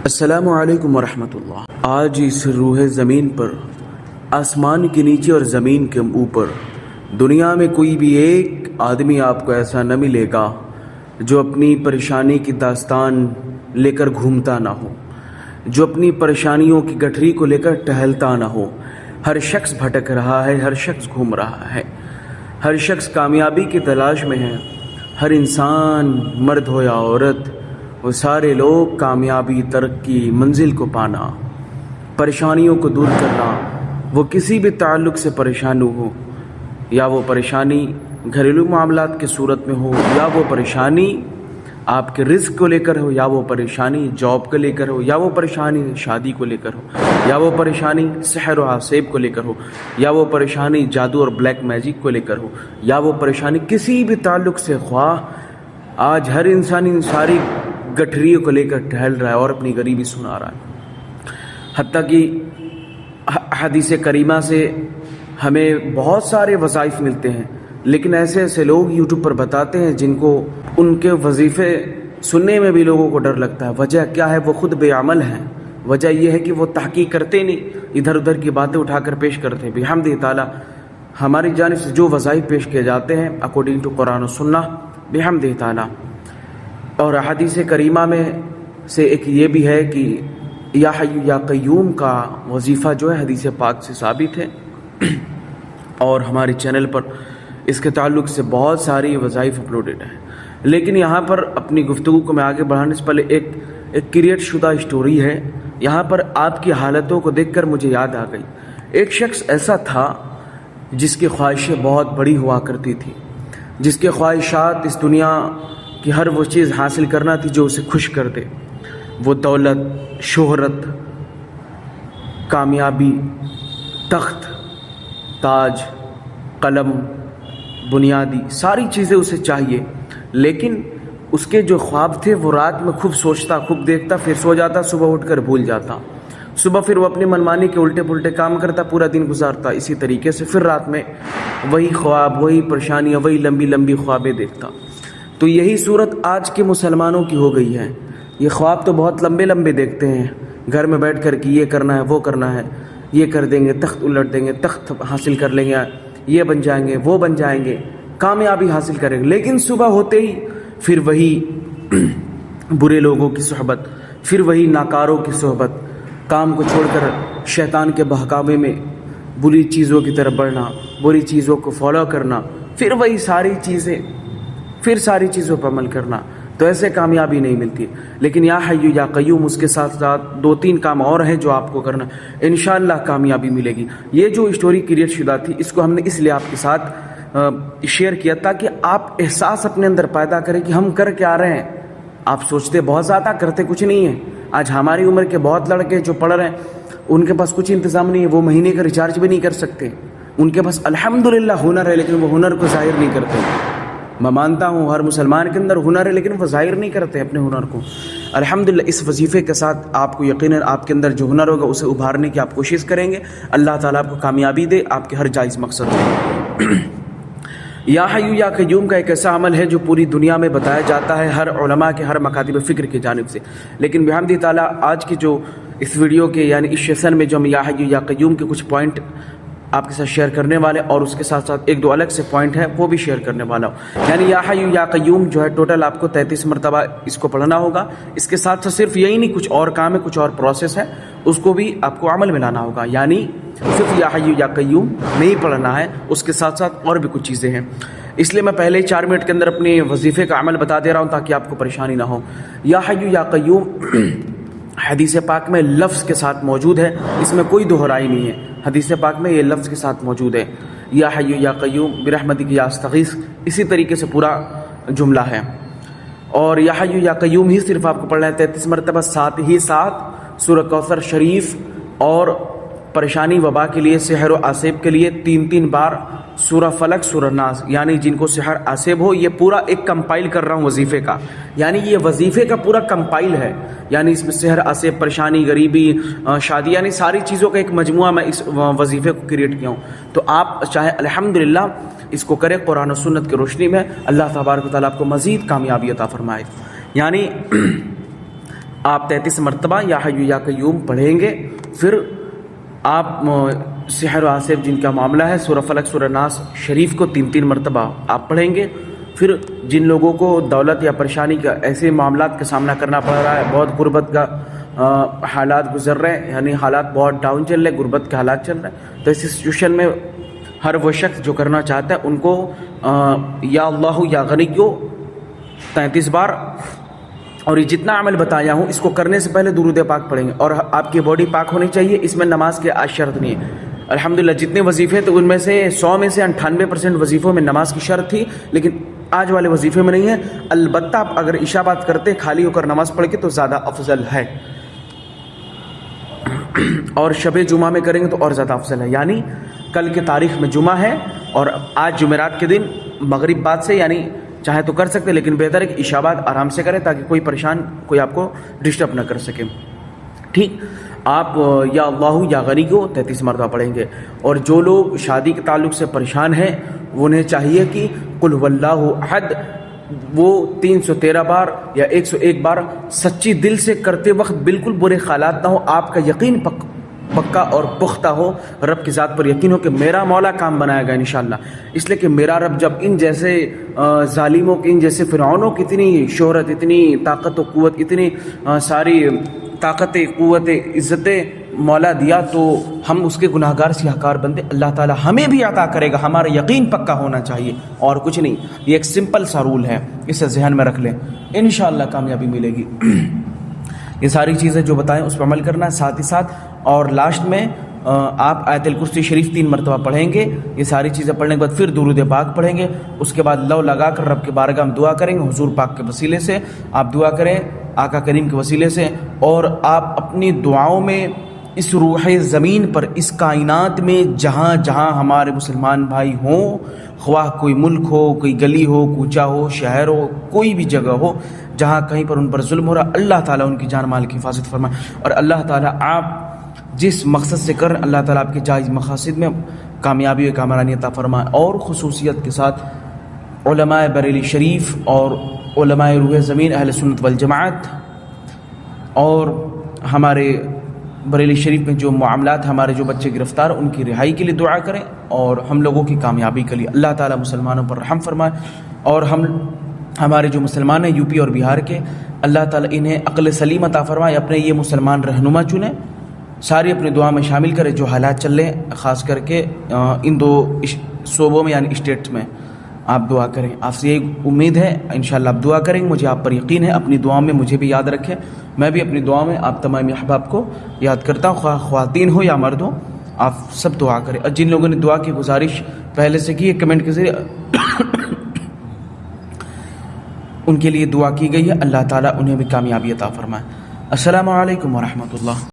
السلام علیکم ورحمۃ اللہ۔ آج اس روح زمین پر، آسمان کے نیچے اور زمین کے اوپر، دنیا میں کوئی بھی ایک آدمی آپ کو ایسا نہ ملے گا جو اپنی پریشانی کی داستان لے کر گھومتا نہ ہو، جو اپنی پریشانیوں کی گٹھری کو لے کر ٹہلتا نہ ہو۔ ہر شخص بھٹک رہا ہے، ہر شخص گھوم رہا ہے، ہر شخص کامیابی کی تلاش میں ہے۔ ہر انسان، مرد ہو یا عورت، وہ سارے لوگ کامیابی، ترقی، منزل کو پانا، پریشانیوں کو دور کرنا، وہ کسی بھی تعلق سے پریشان ہو، یا وہ پریشانی گھریلو معاملات کی صورت میں ہو، یا وہ پریشانی آپ کے رزق کو لے کر ہو، یا وہ پریشانی جاب کو لے کر ہو، یا وہ پریشانی شادی کو لے کر ہو، یا وہ پریشانی سحر و عصیب کو لے کر ہو، یا وہ پریشانی جادو اور بلیک میجک کو لے کر ہو، یا وہ پریشانی کسی بھی تعلق سے خواہ، آج ہر انسان ان ساری گٹھریوں کو لے کر ٹہل رہا ہے اور اپنی غریبی سنا رہا ہے۔ حتیٰ کہ حدیث کریمہ سے ہمیں بہت سارے وظائف ملتے ہیں، لیکن ایسے ایسے لوگ یوٹیوب پر بتاتے ہیں جن کو ان کے وظیفے سننے میں بھی لوگوں کو ڈر لگتا ہے۔ وجہ کیا ہے؟ وہ خود بے عمل ہیں۔ وجہ یہ ہے کہ وہ تحقیق کرتے نہیں، ادھر ادھر کی باتیں اٹھا کر پیش کرتے ہیں۔ بحمد تعالی ہماری جانب سے جو وظائف پیش کیے جاتے ہیں اکارڈنگ ٹو قرآن و سنہ، بحمد تعالی، اور حدیث کریمہ میں سے ایک یہ بھی ہے کہ یا حی یا قیوم کا وظیفہ جو ہے حدیث پاک سے ثابت ہے، اور ہمارے چینل پر اس کے تعلق سے بہت ساری وظائف اپلوڈڈ ہیں۔ لیکن یہاں پر اپنی گفتگو کو میں آگے بڑھانے سے پہلے ایک کریٹ شدہ اسٹوری ہے۔ یہاں پر آپ کی حالتوں کو دیکھ کر مجھے یاد آ گئی۔ ایک شخص ایسا تھا جس کی خواہشیں بہت بڑی ہوا کرتی تھی، جس کے خواہشات اس دنیا کی ہر وہ چیز حاصل کرنا تھی جو اسے خوش کر دے۔ وہ دولت، شہرت، کامیابی، تخت، تاج، قلم، بنیادی ساری چیزیں اسے چاہیے، لیکن اس کے جو خواب تھے وہ رات میں خوب سوچتا، خوب دیکھتا، پھر سو جاتا، صبح اٹھ کر بھول جاتا۔ صبح پھر وہ اپنی منمانی کے الٹے پلٹے کام کرتا، پورا دن گزارتا اسی طریقے سے، پھر رات میں وہی خواب، وہی پریشانیاں، وہی لمبی لمبی خوابیں دیکھتا۔ تو یہی صورت آج کے مسلمانوں کی ہو گئی ہے۔ یہ خواب تو بہت لمبے لمبے دیکھتے ہیں، گھر میں بیٹھ کر کہ یہ کرنا ہے، وہ کرنا ہے، یہ کر دیں گے، تخت الٹ دیں گے، تخت حاصل کر لیں گے، یہ بن جائیں گے، وہ بن جائیں گے، کامیابی حاصل کریں گے، لیکن صبح ہوتے ہی پھر وہی برے لوگوں کی صحبت، پھر وہی ناکاروں کی صحبت، کام کو چھوڑ کر شیطان کے بہکاوے میں بری چیزوں کی طرف بڑھنا، بری چیزوں کو فالو کرنا، پھر وہی ساری چیزیں، پھر ساری چیزوں پر عمل کرنا۔ تو ایسے کامیابی نہیں ملتی۔ لیکن یا حی یا قیوم، اس کے ساتھ ساتھ دو تین کام اور ہیں جو آپ کو کرنا، انشاءاللہ کامیابی ملے گی۔ یہ جو اسٹوری کریٹ شدہ تھی، اس کو ہم نے اس لیے آپ کے ساتھ شیئر کیا تاکہ آپ احساس اپنے اندر پیدا کریں کہ ہم کر کیا رہے ہیں۔ آپ سوچتے بہت زیادہ، کرتے کچھ نہیں ہیں۔ آج ہماری عمر کے بہت لڑکے جو پڑھ رہے ہیں ان کے پاس کچھ انتظام نہیں ہے، وہ مہینے کا ریچارج بھی نہیں کر سکتے۔ ان کے پاس الحمدللہ ہنر ہے، لیکن وہ ہنر کو ظاہر نہیں کرتے۔ میں مانتا ہوں ہر مسلمان کے اندر ہنر ہے، لیکن وہ ظاہر نہیں کرتے اپنے ہنر کو۔ الحمدللہ اس وظیفے کے ساتھ آپ کو یقیناً آپ کے اندر جو ہنر ہوگا اسے ابھارنے کی آپ کوشش کریں گے۔ اللہ تعالیٰ آپ کو کامیابی دے آپ کے ہر جائز مقصد میں۔ یا حی یا قیوم کا ایک ایسا عمل ہے جو پوری دنیا میں بتایا جاتا ہے ہر علماء کے، ہر مکاتب فکر کی جانب سے، لیکن بحمد تعالیٰ آج کی جو اس ویڈیو کے یعنی اس سیشن میں جو ہم یا حی یا قیوم کے کچھ پوائنٹ آپ کے ساتھ شیئر کرنے والے، اور اس کے ساتھ ساتھ ایک دو الگ سے پوائنٹ ہیں وہ بھی شیئر کرنے والا ہوں۔ یعنی یا حی یا قیوم جو ہے ٹوٹل آپ کو 33 مرتبہ اس کو پڑھنا ہوگا۔ اس کے ساتھ ساتھ صرف یہی نہیں، کچھ اور کام ہے، کچھ اور پروسیس ہے، اس کو بھی آپ کو عمل میں لانا ہوگا۔ یعنی صرف یا حی یا قیوم نہیں پڑھنا ہے، اس کے ساتھ ساتھ اور بھی کچھ چیزیں ہیں۔ اس لیے میں پہلے 4 منٹ کے اندر اپنے وظیفے کا عمل بتا دے رہا ہوں تاکہ آپ کو پریشانی نہ ہو۔ یا حی یا قیوم حدیث پاک میں لفظ کے ساتھ موجود ہے، اس میں کوئی دہرائی نہیں ہے۔ حدیث پاک میں یہ لفظ کے ساتھ موجود ہے، یا حی یا قیوم برحمتک یا استغیث، اسی طریقے سے پورا جملہ ہے۔ اور یا حی یا قیوم ہی صرف آپ کو پڑھنا ہے 33 مرتبہ، ساتھ ہی ساتھ سورہ کوثر شریف، اور پریشانی وبا کے لیے، سحر و عصیب کے لیے 3 بار سورہ فلق، سورہ ناس، یعنی جن کو سحر عصیب ہو، یہ پورا ایک کمپائل کر رہا ہوں وظیفے کا، یعنی یہ وظیفے کا پورا کمپائل ہے، یعنی اس میں سحر عصیب، پریشانی، غریبی، شادی، یعنی ساری چیزوں کا ایک مجموعہ میں اس وظیفے کو کریٹ کیا ہوں۔ تو آپ چاہے الحمدللہ اس کو کریں قرآن و سنت کی روشنی میں، اللہ تبارک و تعالیٰ آپ کو مزید کامیابی عطا فرمائے۔ یعنی آپ 33 مرتبہ یا حی یا قیوم پڑھیں گے. پھر آپ سحر و حاسب جن کا معاملہ ہے سورہ فلق سورہ ناس شریف کو 3 مرتبہ آپ پڑھیں گے. پھر جن لوگوں کو دولت یا پریشانی کا ایسے معاملات کا سامنا کرنا پڑ رہا ہے, بہت غربت کا حالات گزر رہے ہیں, یعنی حالات بہت ڈاؤن چل رہے ہیں, غربت کے حالات چل رہے ہیں, تو اس سچویشن میں ہر وہ شخص جو کرنا چاہتا ہے ان کو یا اللہ یا غنی کو 33 بار, اور یہ جتنا عمل بتایا ہوں اس کو کرنے سے پہلے درود پاک پڑھیں گے. اور آپ کی باڈی پاک ہونی چاہیے, اس میں نماز کی شرط نہیں ہے. الحمدللہ جتنے وظیفے تو ان میں سے 100 میں سے 98% وظیفوں میں نماز کی شرط تھی, لیکن آج والے وظیفے میں نہیں ہے. البتہ آپ اگر عشاء بعد کرتے خالی ہو کر نماز پڑھ کے تو زیادہ افضل ہے, اور شب جمعہ میں کریں گے تو اور زیادہ افضل ہے. یعنی کل کے تاریخ میں جمعہ ہے اور آج جمعرات کے دن مغرب بعد سے, یعنی چاہے تو کر سکتے, لیکن بہتر ہے کہ عشاء بعد آرام سے کریں تاکہ کوئی آپ کو ڈسٹرب نہ کر سکے. ٹھیک, آپ یا اللہ یا غنی کو 33 مرتبہ پڑھیں گے. اور جو لوگ شادی کے تعلق سے پریشان ہیں انہیں چاہیے کہ قل هو اللہ احد وہ 313 بار یا 101 بار سچی دل سے کرتے وقت بالکل برے خیالات نہ ہو, آپ کا یقین پکا اور پختہ ہو, رب کی ذات پر یقین ہو کہ میرا مولا کام بنائے گا انشاءاللہ. اس لیے کہ میرا رب جب ان جیسے ظالموں کی, ان جیسے فرعونوں کی اتنی شہرت, اتنی طاقت و قوت, اتنی ساری طاقت قوت عزت مولا دیا, تو ہم اس کے گناہ گار سیاہکار بندے, اللہ تعالی ہمیں بھی عطا کرے گا. ہمارا یقین پکا ہونا چاہیے اور کچھ نہیں. یہ ایک سمپل سا رول ہے, اسے ذہن میں رکھ لیں, انشاءاللہ کامیابی ملے گی. یہ ساری چیزیں جو بتائیں اس پر عمل کرنا ہے ساتھ ہی ساتھ. اور لاسٹ میں آپ آیت الکرسی شریف 3 مرتبہ پڑھیں گے. یہ ساری چیزیں پڑھنے کے بعد پھر درود پاک پڑھیں گے. اس کے بعد لو لگا کر رب کے بارگاہ میں دعا کریں گے. حضور پاک کے وسیلے سے آپ دعا کریں, آقا کریم کے وسیلے سے. اور آپ اپنی دعاؤں میں اس روح زمین پر, اس کائنات میں جہاں جہاں ہمارے مسلمان بھائی ہوں, خواہ کوئی ملک ہو, کوئی گلی ہو, کوچہ ہو, شہر ہو, کوئی بھی جگہ ہو جہاں کہیں پر ان پر ظلم ہو رہا, اللہ تعالیٰ ان کی جان مال کی حفاظت فرمائے. اور اللہ تعالیٰ آپ جس مقصد سے کر, اللہ تعالیٰ آپ کے جائز مقاصد میں کامیابی و کامرانی عطا فرمائے. اور خصوصیت کے ساتھ علماء بریلی شریف اور علماء روح زمین اہل سنت والجماعت اور ہمارے بریلی شریف میں جو معاملات, ہمارے جو بچے گرفتار, ان کی رہائی کے لیے دعا کریں, اور ہم لوگوں کی کامیابی کے لیے اللہ تعالیٰ مسلمانوں پر رحم فرمائے. اور ہمارے جو مسلمان ہیں یو پی اور بہار کے, اللہ تعالیٰ انہیں عقل سلیم عطا فرمائے, اپنے یہ مسلمان رہنما چنیں, ساری اپنی دعا میں شامل کریں. جو حالات چل رہے ہیں خاص کر کے ان 2 صوبوں میں یعنی اسٹیٹس میں, آپ دعا کریں. آپ سے یہی امید ہے, انشاءاللہ آپ دعا کریں گے, مجھے آپ پر یقین ہے. اپنی دعا میں مجھے بھی یاد رکھیں, میں بھی اپنی دعا میں آپ تمام احباب کو یاد کرتا ہوں, خواہ خواتین ہو یا مرد ہو, آپ سب دعا کریں. اور جن لوگوں نے دعا کی گزارش پہلے سے کی ہے کمنٹ کے ذریعے, ان کے لیے دعا کی گئی ہے, اللہ تعالیٰ انہیں بھی کامیابی عطا فرمائے. السلام علیکم ورحمۃ اللہ.